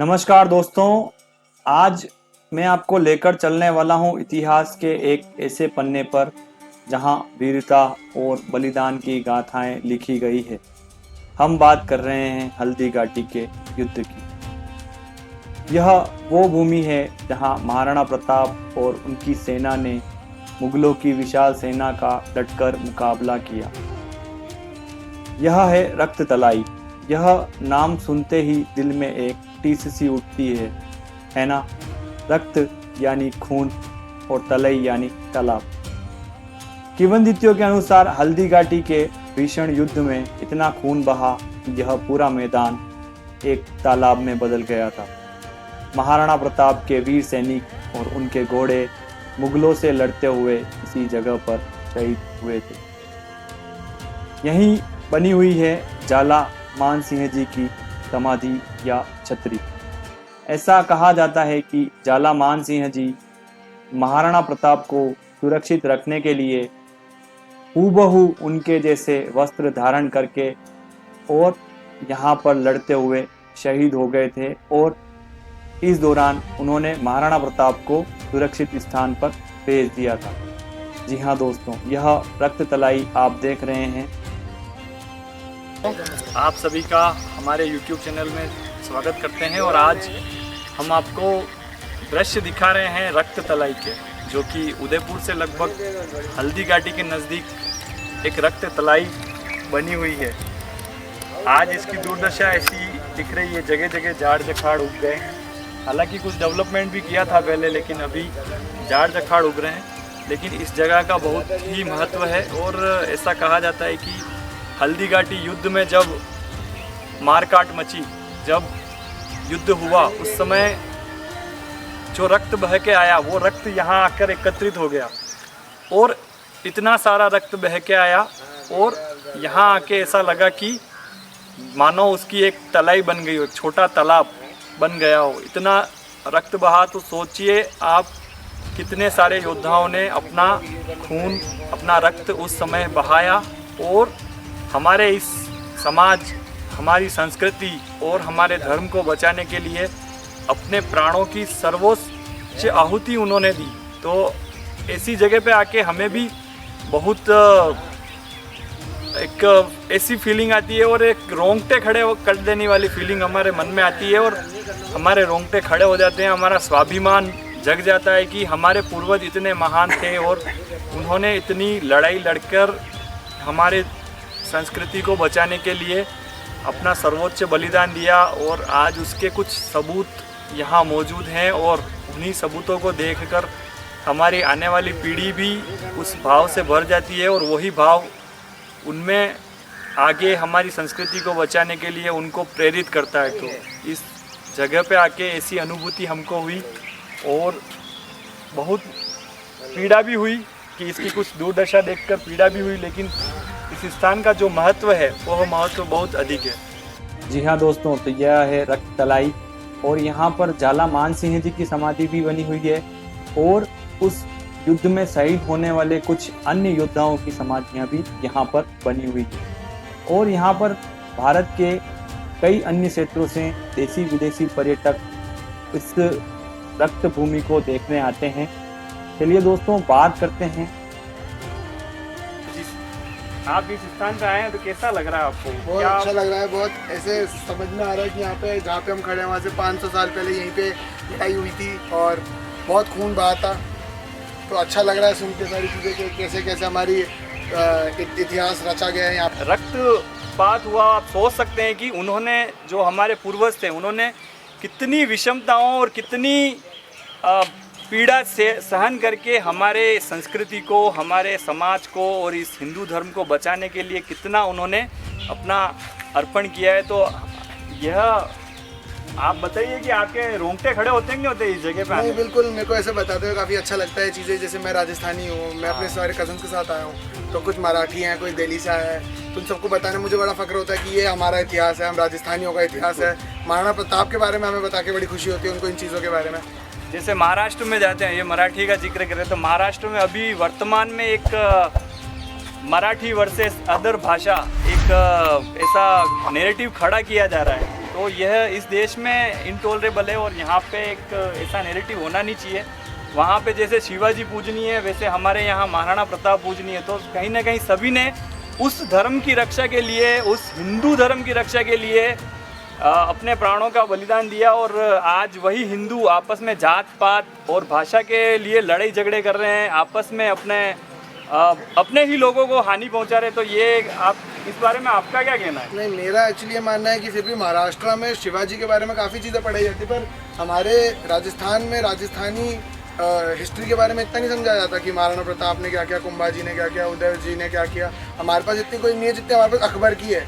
नमस्कार दोस्तों, आज मैं आपको लेकर चलने वाला हूं इतिहास के एक ऐसे पन्ने पर जहां वीरता और बलिदान की गाथाएं लिखी गई है। हम बात कर रहे हैं हल्दी घाटी के युद्ध की। यह वो भूमि है जहां महाराणा प्रताप और उनकी सेना ने मुगलों की विशाल सेना का डटकर मुकाबला किया। यह है रक्त तलाई। यह नाम सुनते ही दिल में एक टीस सी उठती है ना। रक्त यानी खून और तलई यानी तालाब। किंवदंतियों के अनुसार हल्दी घाटी के भीषण युद्ध में इतना खून बहा कि यह पूरा मैदान एक तालाब में बदल गया था। महाराणा प्रताप के वीर सैनिक और उनके घोड़े मुगलों से लड़ते हुए इसी जगह पर शहीद हुए थे। यहीं बनी हुई है जाला मान सिंह जी की समाधि या छतरी। ऐसा कहा जाता है कि जाला मान सिंह जी महाराणा प्रताप को सुरक्षित रखने के लिए हूबहू उनके जैसे वस्त्र धारण करके और यहाँ पर लड़ते हुए शहीद हो गए थे, और इस दौरान उन्होंने महाराणा प्रताप को सुरक्षित स्थान पर भेज दिया था। जी हाँ दोस्तों, यह रक्त तलाई आप देख रहे हैं। आप सभी का हमारे YouTube चैनल में स्वागत करते हैं और आज हम आपको दृश्य दिखा रहे हैं रक्त तलाई के, जो कि उदयपुर से लगभग हल्दी घाटी के नज़दीक एक रक्त तलाई बनी हुई है। आज इसकी दुर्दशा ऐसी दिख रही है, जगह जगह झाड़ जखाड़ उग गए हैं। हालांकि कुछ डेवलपमेंट भी किया था पहले, लेकिन अभी झाड़ जखाड़ उग रहे हैं। लेकिन इस जगह का बहुत ही महत्व है और ऐसा कहा जाता है कि हल्दी घाटी युद्ध में जब मारकाट मची, जब युद्ध हुआ, उस समय जो रक्त बह के आया वो रक्त यहाँ आकर एकत्रित हो गया, और इतना सारा रक्त बह के आया और यहाँ आके ऐसा लगा कि मानो उसकी एक तलाई बन गई हो, छोटा तालाब बन गया हो। इतना रक्त बहा तो सोचिए आप कितने सारे योद्धाओं ने अपना खून, अपना रक्त उस समय बहाया और हमारे इस समाज, हमारी संस्कृति और हमारे धर्म को बचाने के लिए अपने प्राणों की सर्वोच्च आहुति उन्होंने दी। तो ऐसी जगह पे आके हमें भी बहुत एक ऐसी फीलिंग आती है और एक रोंगटे खड़े कर देने वाली फीलिंग हमारे मन में आती है और हमारे रोंगटे खड़े हो जाते हैं। हमारा स्वाभिमान जग जाता है कि हमारे पूर्वज इतने महान थे और उन्होंने इतनी लड़ाई लड़कर हमारे संस्कृति को बचाने के लिए अपना सर्वोच्च बलिदान दिया, और आज उसके कुछ सबूत यहाँ मौजूद हैं और उन्हीं सबूतों को देखकर हमारी आने वाली पीढ़ी भी उस भाव से भर जाती है और वही भाव उनमें आगे हमारी संस्कृति को बचाने के लिए उनको प्रेरित करता है। तो इस जगह पे आके ऐसी अनुभूति हमको हुई और बहुत पीड़ा भी हुई कि इसकी कुछ दुर्दशा देखकर पीड़ा भी हुई, लेकिन इस स्थान का जो महत्व है वह महत्व बहुत अधिक है। जी हाँ दोस्तों, तो यह है रक्त तलाई और यहाँ पर जाला मान सिंह जी की समाधि भी बनी हुई है और उस युद्ध में शहीद होने वाले कुछ अन्य योद्धाओं की समाधियाँ भी यहाँ पर बनी हुई है। और यहाँ पर भारत के कई अन्य क्षेत्रों से देसी विदेशी पर्यटक इस रक्त भूमि को देखने आते हैं। चलिए दोस्तों, बात करते हैं। आप इस स्थान पे आए हैं तो कैसा लग रहा है आपको? बहुत अच्छा लग रहा है। बहुत ऐसे समझ में आ रहा है कि यहाँ पे जहाँ पे हम खड़े हैं वहाँ से 500 साल पहले यहीं पे लड़ाई हुई थी और बहुत खून बहा था। तो अच्छा लग रहा है सुन के सारी चीज़ें कि कैसे कैसे हमारी इतिहास रचा गया है यहाँ पे। रक्तपात हुआ। आप सोच सकते हैं कि उन्होंने, जो हमारे पूर्वज थे, उन्होंने कितनी विषमताओं और कितनी पीड़ा से सहन करके हमारे संस्कृति को, हमारे समाज को और इस हिंदू धर्म को बचाने के लिए कितना उन्होंने अपना अर्पण किया है। तो यह आप बताइए कि आपके रोंगटे खड़े होते हैं कि नहीं होते इस जगह पे? नहीं, बिल्कुल। मेरे को ऐसे बताते हुए काफ़ी अच्छा लगता है चीज़ें। जैसे मैं राजस्थानी हूँ, मैं अपने सारे कज़न के साथ आया हूँ, तो कुछ मराठी हैं, कोई दिल्ली से आया है। तो उन सबको बताने मुझे बड़ा फ़ख्र होता है कि ये हमारा इतिहास है, हम राजस्थानियों का इतिहास है। महाराणा प्रताप के बारे में हमें बता के बड़ी खुशी होती है, उनको इन चीज़ों के बारे में। जैसे महाराष्ट्र में जाते हैं, ये मराठी का जिक्र करें तो महाराष्ट्र में अभी वर्तमान में एक मराठी वर्सेस अदर भाषा, एक ऐसा नैरेटिव खड़ा किया जा रहा है तो यह इस देश में इनटॉलरेबल है और यहाँ पे एक ऐसा नैरेटिव होना नहीं चाहिए। वहाँ पे जैसे शिवाजी पूजनीय है वैसे हमारे यहाँ महाराणा प्रताप पूजनीय है। तो कहीं ना कहीं सभी ने उस धर्म की रक्षा के लिए, उस हिंदू धर्म की रक्षा के लिए अपने प्राणों का बलिदान दिया और आज वही हिंदू आपस में जात पात और भाषा के लिए लड़ाई झगड़े कर रहे हैं, आपस में अपने ही लोगों को हानि पहुंचा रहे। तो ये आप इस बारे में आपका क्या कहना है? नहीं, मेरा एक्चुअली ये मानना है कि फिर भी महाराष्ट्र में शिवाजी के बारे में काफ़ी चीज़ें पढ़ाई जाती, पर हमारे राजस्थान में राजस्थानी हिस्ट्री के बारे में इतना नहीं समझाया जाता कि महाराणा प्रताप ने क्या किया, कुंभाजी ने क्या किया, उदय जी ने क्या किया। हमारे पास इतनी कोई नहीं है जितनी हमारे पास अकबर की है।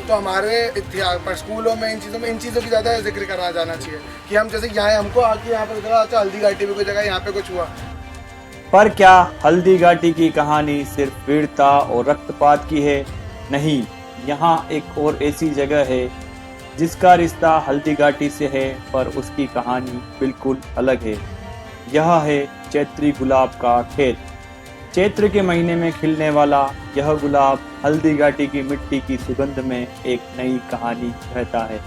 तो हमारे इतिहास पर स्कूलों में इन चीज़ों की ज़्यादा जिक्र करना जाना चाहिए कि हम जैसे यहाँ हमको आके यहाँ पर अच्छा हल्दी घाटी में कोई जगह यहाँ पे कुछ हुआ। पर क्या हल्दी घाटी की कहानी सिर्फ वीरता और रक्तपात की है? नहीं, यहाँ एक और ऐसी जगह है जिसका रिश्ता हल्दी घाटी से है, पर उसकी कहानी बिल्कुल अलग है। यह है चैत्री गुलाब का खेत। चैत्र के महीने में खिलने वाला यह गुलाब हल्दी घाटी की मिट्टी की सुगंध में एक नई कहानी कहता है।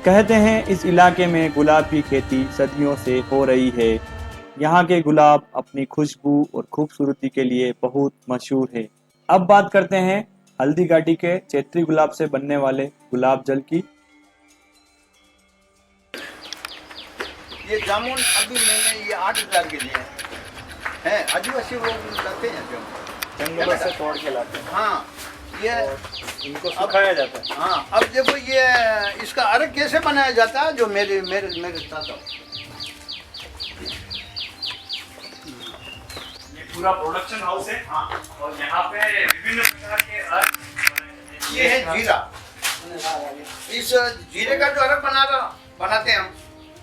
कहते हैं इस इलाके में गुलाब की खेती सदियों से हो रही है। यहाँ के गुलाब अपनी खुशबू और खूबसूरती के लिए बहुत मशहूर है। अब बात करते हैं हल्दी घाटी के चैत्री गुलाब से बनने वाले गुलाब जल की। ये जामुन अभी मैंने ये 8,000 के लिए हैं। आदिवासी लोग लाते हैं जो जंगलों से तोड़ के लाते हैं। हाँ, ये इनको सुखाया जाता है। हाँ, अब देखो ये इसका अर्क कैसे बनाया जाता है जो मेरे चाचा। ये पूरा प्रोडक्शन हाउस है। हाँ, और यहाँ पे विभिन्न प्रकार के अर्क। ये है जीरा। इस जीरे का जो अर्क बनाते हैं हम,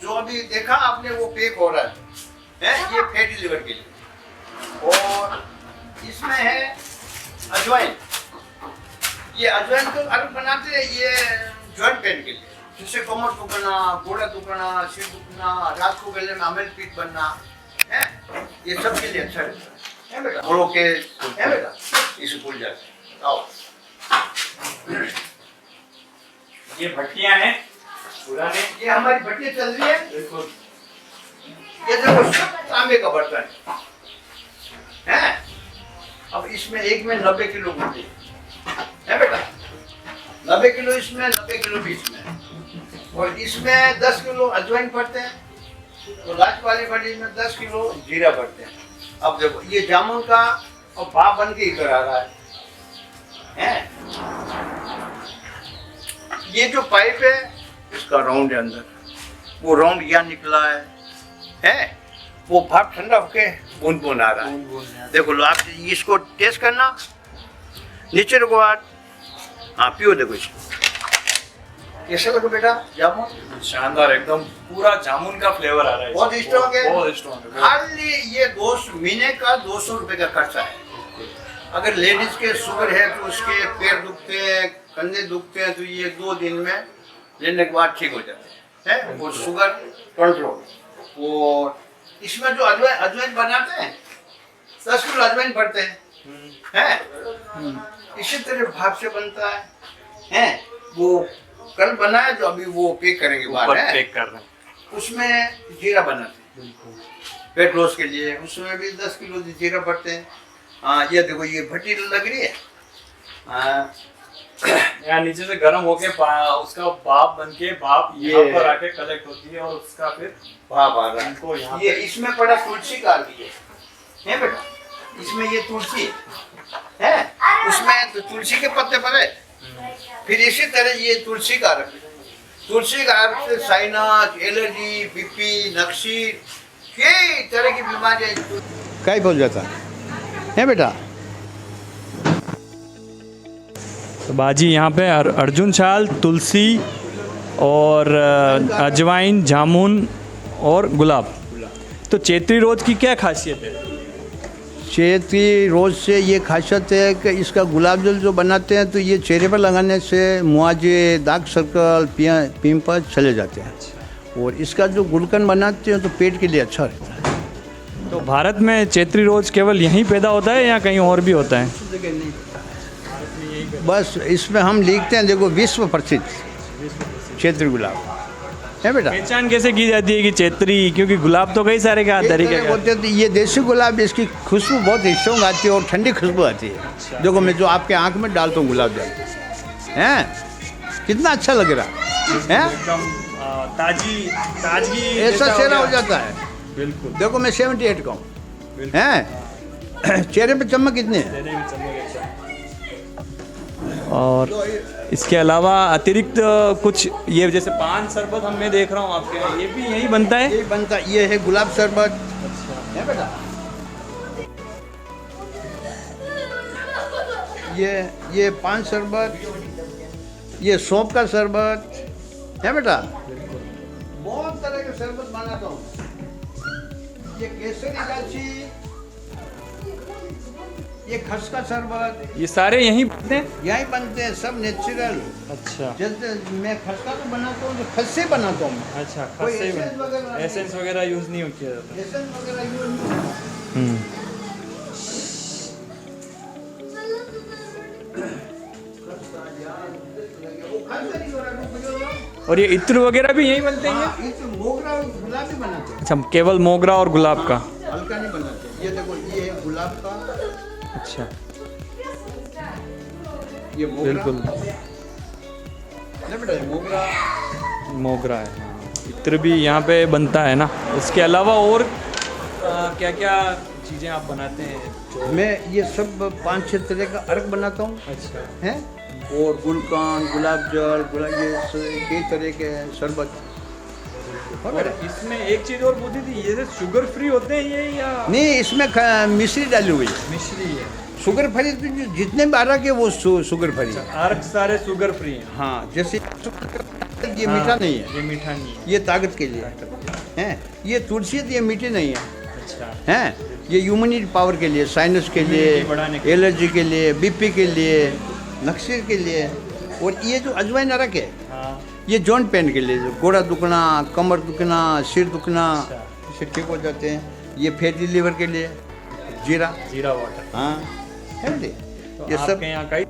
जो अभी देखा आपने वो पेक हो रहा है ये फैटी लिवर के लिए। और इसमें है अजवाइन। ये अजवाइन को अर्क बनाते हैं ये जॉइंट पेन के लिए, जिससे कमर दुखना, घोड़ा दुखना, सिर दुखना, रात को गले में अमेल पीठ बनना है, ये सब के लिए अच्छा रहता है बेटा। घोड़ों के है बेटा, इसे भूल जाते। आओ, ये भट्टियां हैं पुराने। ये हमारी भट्टियां चल रही है। बिल्कुल। ये देखो तांबे का बर्तन है। अब इसमें एक में 90 किलो गुड़ है बेटा। 90 किलो इसमें, 90 किलो भी इसमें। और इसमें 10 किलो अजवाइन पड़ते हैं। तो लास्ट वाली बड़ी में 10 किलो जीरा पड़ते हैं। अब देखो ये जामुन का और भाप बन के इधर आ रहा है। ये जो पाइप है इसका राउंड है अंदर, वो राउंड यहाँ निकला है वो भाप ठंडा होके बूंद बूंद आ रहा है। देखो लो, आप इसको टेस्ट करना, नीचे रखो हाथ। हाँ, पियो देखो इसको। कैसे लगे बेटा जामुन? शानदार, एकदम पूरा जामुन का फ्लेवर आ रहा है। बहुत स्ट्रॉन्ग है। बहुत स्ट्रॉन्ग है। खाली ये 2 महीने का 200 रुपए का खर्चा है। अगर लेडीज के शुगर है तो उसके पैर दुखते हैं, कंधे दुखते हैं, तो ये 2 दिन में लेने के बाद ठीक हो जाते हैं। वो शुगर कंट्रोल। और इसमें जो अजवाइन बनाते हैं 10 किलो अजवाइन पड़ते हैं। इसी तरह भाप से बनता है। वो कल बनाया जो अभी वो पैक करेंगे बाहर है, पैक कर रहे हैं। उसमें जीरा बनाते हैं पेट लॉस के लिए, उसमें भी 10 किलो जीरा पड़ते हैं। हाँ, ये देखो ये भट्टी लग रही है। यहाँ नीचे से गर्म होके उसका भाप बनके भाप यहाँ पर आके कलेक्ट होती है और उसका फिर भाप आ रहा है। ये इसमें पड़ा तुलसी का भी है बेटा। इसमें ये तुलसी है, उसमें तो तुलसी के पत्ते पड़े। फिर इसी तरह ये तुलसी का अर्क, तुलसी का अर्क से साइनस, एलर्जी, बीपी, नक्शी, कई तरह की बीमारियां गायब हो जाता है बेटा। तो बाजी यहाँ पे अर्जुन शाल, तुलसी और अजवाइन, जामुन और गुलाब। तो चैत्री रोज की क्या खासियत है? चैत्री रोज से ये खासियत है कि इसका गुलाब जल जो बनाते हैं तो ये चेहरे पर लगाने से मुआजे, दाग सर्कल, पिंपल चले जाते हैं। और इसका जो गुलकंद बनाते हैं तो पेट के लिए अच्छा रहता है। तो भारत में चैत्री रोज केवल यहीं पैदा होता है या कहीं और भी होता है? बस इसमें हम लिखते हैं देखो विश्व प्रसिद्ध क्षेत्रीय गुलाब है बेटा। पहचान कैसे की जाती है कि चैत्री, क्योंकि गुलाब तो कई सारे का तरीके का होते तो ये देसी गुलाब, इसकी खुशबू बहुत स्ट्रॉन्ग आती है और ठंडी खुशबू आती है। देखो मैं जो आपके आंख में डालता हूँ गुलाब जल, हैं कितना अच्छा लग रहा है, एकदम ताजगी ऐसा जैसा चेहरा हो गया। जाता है। बिल्कुल देखो मैं 78 का हूँ, हैं चेहरे पे चमक कितनी है। और इसके अलावा अतिरिक्त कुछ ये जैसे पान शरबत हम मैं देख रहा हूँ आपके यहाँ, ये भी यही बनता है। ये बनता, ये है गुलाब शरबत है बेटा। ये पान शरबत, ये सौंफ का शरबत है बेटा। बहुत तरह के शरबत बनाता हूँ। ये केसरी इलायची, ये खस का शरबत, ये सारे यहीं बनते हैं। यहीं बनते हैं, सब नेचुरल। अच्छा जैसे मैं खस्ता तो बनाता हूँ, तो खस से बनाता हूँ मैं। अच्छा, कोई खस से ही एसेंस वगैरह नहीं। एसेंस वगैरह यूज नहीं किया जाता। एसेंस वगैरह यूज नहीं होता। वो खस नहीं हो रहा, और ये इत्र वगैरह भी यहीं बनते हैं। हाँ, इस मोगरा और गुलाब भी बनाते हैं, अच्छा, केवल मोगरा और गुलाब का। हल्का नहीं बनाते। ये देखो, ये है गुलाब का, अच्छा ये मोगरा। बिल्कुल नहीं बेटा, ये मोगरा। मोगरा है। हाँ, इत्र भी यहाँ पे बनता है ना। उसके अलावा और क्या क्या चीज़ें आप बनाते हैं? मैं ये सब 5-6 तरह का अर्क बनाता हूँ, अच्छा हैं, और गुलकान, गुलाब जल, गुलाब, ये कई तरह के शरबत। और इसमें एक चीज़ और पूछी थी, ये शुगर फ्री होते हैं ये या नहीं, इसमें मिश्री डाली हुई है। मिश्री है? शुगर फ्री तो जितने भी अर्क है वो शुगर फ्री है। अर्क सारे शुगर फ्री हैं। हाँ, जैसे ये मीठा नहीं है, ये मीठा नहीं है। ये ताकत के लिए है। ये तुलसी है, तो ये मीठी नहीं है, अच्छा हैं। ये ह्यूमनिटी पावर के लिए, साइनस के Immunity बढ़ाने लिए, के एलर्जी के लिए, बीपी के लिए, नक्सीर के लिए। और ये जो अजवाइन अरक है, हाँ ये जॉइंट पेन के लिए, जो गोड़ा दुखना, कमर दुखना, सिर दुखना, अच्छा। इससे ठीक हो जाते हैं। ये फैटी लीवर के लिए जीरा, जीरा वाटर। हाँ है ना? तो ये सब आपके यहाँ कई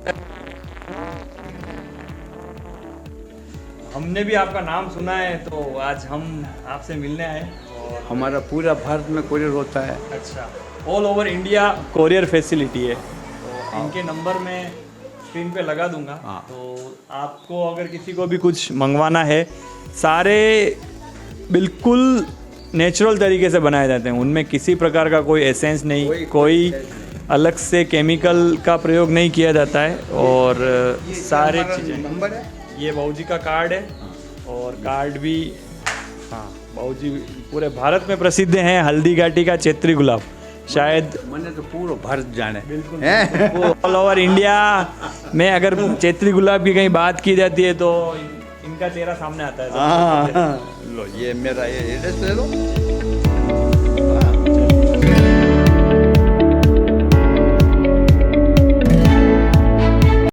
हमने भी आपका नाम सुना है, तो आज हम आपसे मिलने आए। और हमारा पूरा भारत में कोरियर होता है। अच्छा, all over India courier facility है। तो इनके नंबर मैं स्क्रीन पे लगा दूंगा। हाँ। तो आपको अगर किसी को भी कुछ मंगवाना है, सारे बिल्कुल नेचुरल तरीके से बनाए जाते हैं। उनमें किसी प्रकार का कोई एसेंस नहीं, कोई अलग से केमिकल का प्रयोग नहीं किया जाता है। और सारे हमारा चीज़ें, नंबर है। ये बाबूजी का कार्ड है। और कार्ड भी, हाँ, बाबूजी पूरे भारत में प्रसिद्ध हैं हल्दी घाटी का चैत्री गुलाब। शायद मैंने तो पूरा भारत जाने। बिल्कुल हैं? वो ऑल ओवर इंडिया में अगर चैत्री गुलाब की कहीं बात की जाती है तो इनका चेहरा सामने आता है। हाँ, लो ये मेरा ये एड्रेस ले लो।